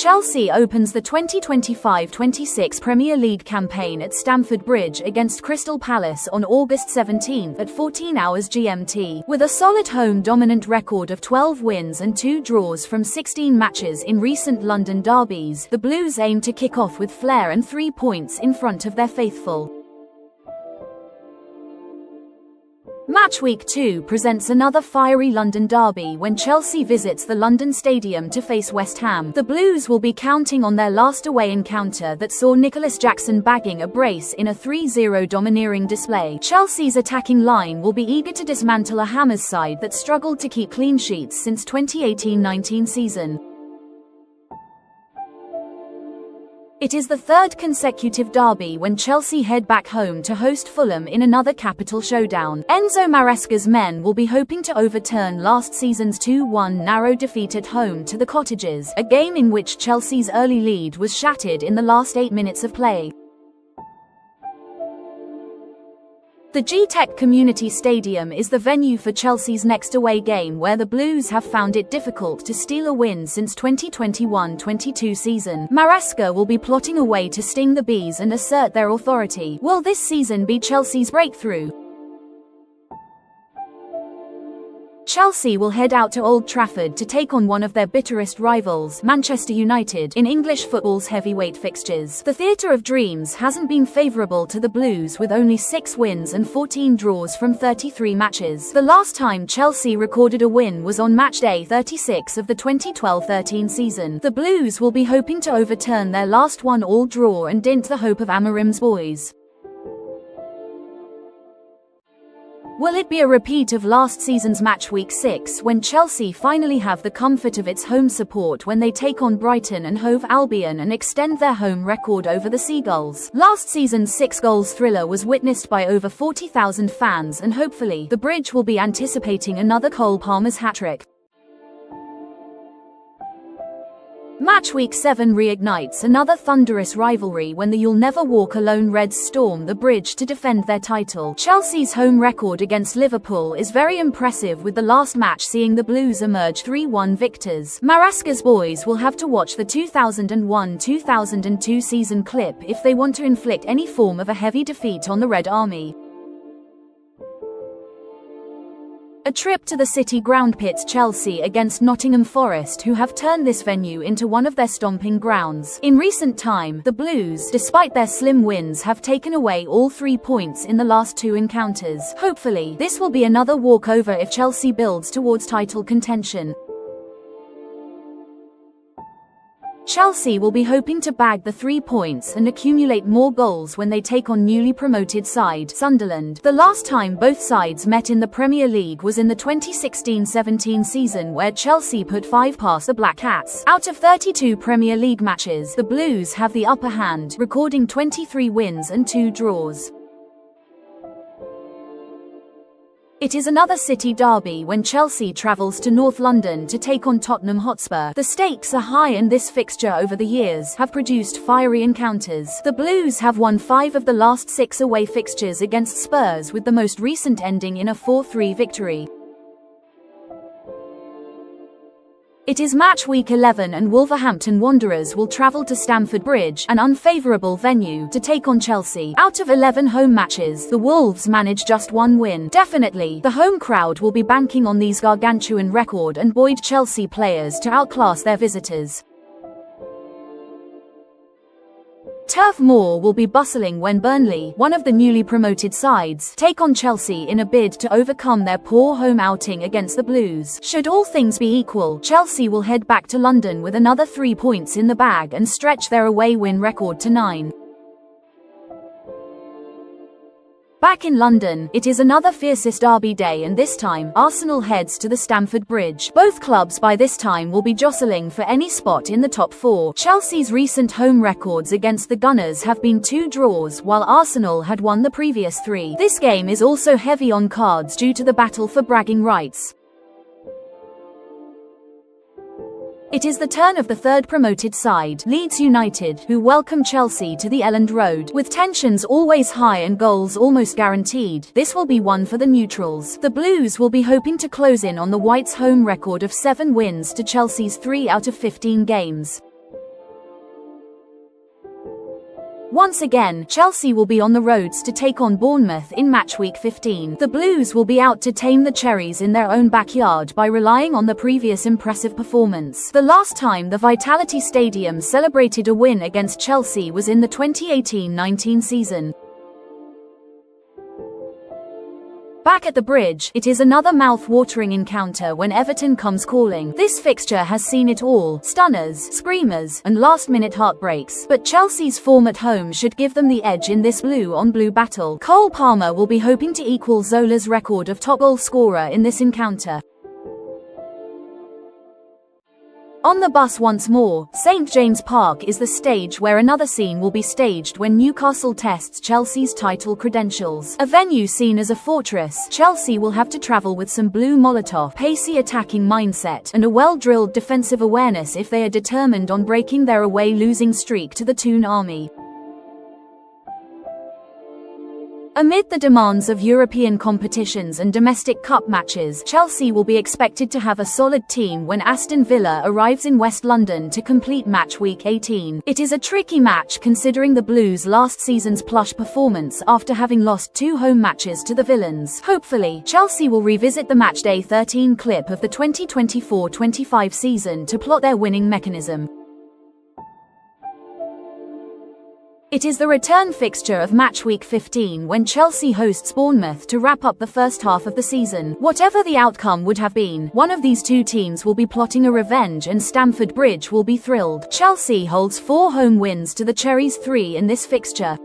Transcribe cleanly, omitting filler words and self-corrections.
Chelsea opens the 2025-26 Premier League campaign at Stamford Bridge against Crystal Palace on August 17 at 14 hours GMT. With a solid home dominant record of 12 wins and 2 draws from 16 matches in recent London derbies, the Blues aim to kick off with flair and 3 points in front of their faithful. Match Week 2 presents another fiery London derby when Chelsea visits the London Stadium to face West Ham. The Blues will be counting on their last away encounter that saw Nicholas Jackson bagging a brace in a 3-0 domineering display. Chelsea's attacking line will be eager to dismantle a Hammers side that struggled to keep clean sheets since 2018-19 season. It is the third consecutive derby when Chelsea head back home to host Fulham in another capital showdown. Enzo Maresca's men will be hoping to overturn last season's 2-1 narrow defeat at home to the Cottagers, a game in which Chelsea's early lead was shattered in the last 8 minutes of play. The G-Tech Community Stadium is the venue for Chelsea's next away game, where the Blues have found it difficult to steal a win since 2021-22 season. Maresca will be plotting a way to sting the Bees and assert their authority. Will this season be Chelsea's breakthrough? Chelsea will head out to Old Trafford to take on one of their bitterest rivals, Manchester United, in English football's heavyweight fixtures. The Theatre of Dreams hasn't been favourable to the Blues, with only 6 wins and 14 draws from 33 matches. The last time Chelsea recorded a win was on matchday 36 of the 2012-13 season. The Blues will be hoping to overturn their last 1-1 draw and dint the hope of Amarim's boys. Will it be a repeat of last season's Match Week 6, when Chelsea finally have the comfort of its home support when they take on Brighton and Hove Albion and extend their home record over the Seagulls? Last season's 6-goals thriller was witnessed by over 40,000 fans, and hopefully, the Bridge will be anticipating another Colepalmer's hat-trick. Match Week 7 reignites another thunderous rivalry when the You'll Never Walk Alone Reds storm the Bridge to defend their title. Chelsea's home record against Liverpool is very impressive, with the last match seeing the Blues emerge 3-1 victors. Maresca's boys will have to watch the 2001-2002 season clip if they want to inflict any form of a heavy defeat on the Red Army. A trip to the City ground pits Chelsea against Nottingham Forest, who have turned this venue into one of their stomping grounds. In recent time, the Blues, despite their slim wins, have taken away all 3 points in the last 2 encounters. Hopefully, this will be another walkover if Chelsea builds towards title contention. Chelsea will be hoping to bag the 3 points and accumulate more goals when they take on newly promoted side Sunderland. The last time both sides met in the Premier League was in the 2016-17 season, where Chelsea put 5 past the Black Cats. Out of 32 Premier League matches, the Blues have the upper hand, recording 23 wins and 2 draws. It is another City derby when Chelsea travels to North London to take on Tottenham Hotspur. The stakes are high, and this fixture over the years have produced fiery encounters. The Blues have won 5 of the last 6 away fixtures against Spurs, with the most recent ending in a 4-3 victory. It is Match Week 11 and Wolverhampton Wanderers will travel to Stamford Bridge, an unfavourable venue, to take on Chelsea. Out of 11 home matches, the Wolves manage just 1 win. Definitely, the home crowd will be banking on these gargantuan record and buoyed Chelsea players to outclass their visitors. Turf Moor will be bustling when Burnley, one of the newly promoted sides, take on Chelsea in a bid to overcome their poor home outing against the Blues. Should all things be equal, Chelsea will head back to London with another 3 points in the bag and stretch their away win record to 9. Back in London, it is another fiercest derby day, and this time, Arsenal heads to the Stamford Bridge. Both clubs by this time will be jostling for any spot in the top 4. Chelsea's recent home records against the Gunners have been 2 draws, while Arsenal had won the previous 3. This game is also heavy on cards due to the battle for bragging rights. It is the turn of the third promoted side, Leeds United, who welcome Chelsea to the Elland Road. With tensions always high and goals almost guaranteed, this will be one for the neutrals. The Blues will be hoping to close in on the Whites' home record of 7 wins to Chelsea's 3 out of 15 games. Once again, Chelsea will be on the roads to take on Bournemouth in match week 15. The Blues will be out to tame the Cherries in their own backyard by relying on the previous impressive performance. The last time the Vitality Stadium celebrated a win against Chelsea was in the 2018-19 season. Back at the Bridge, it is another mouth-watering encounter when Everton comes calling. This fixture has seen it all: stunners, screamers, and last-minute heartbreaks. But Chelsea's form at home should give them the edge in this blue-on-blue battle. Colepalmer will be hoping to equal Zola's record of top goal scorer in this encounter. On the bus once more, St James Park is the stage where another scene will be staged when Newcastle tests Chelsea's title credentials. A venue seen as a fortress, Chelsea will have to travel with some blue Molotov, pacey attacking mindset, and a well-drilled defensive awareness if they are determined on breaking their away losing streak to the Toon Army. Amid the demands of European competitions and domestic cup matches, Chelsea will be expected to have a solid team when Aston Villa arrives in West London to complete match week 18. It is a tricky match considering the Blues' last season's plush performance after having lost 2 home matches to the Villains. Hopefully, Chelsea will revisit the matchday 13 clip of the 2024-25 season to plot their winning mechanism. It is the return fixture of match week 15 when Chelsea hosts Bournemouth to wrap up the first half of the season. Whatever the outcome would have been, one of these two teams will be plotting a revenge and Stamford Bridge will be thrilled. Chelsea holds 4 home wins to the Cherries' 3 in this fixture.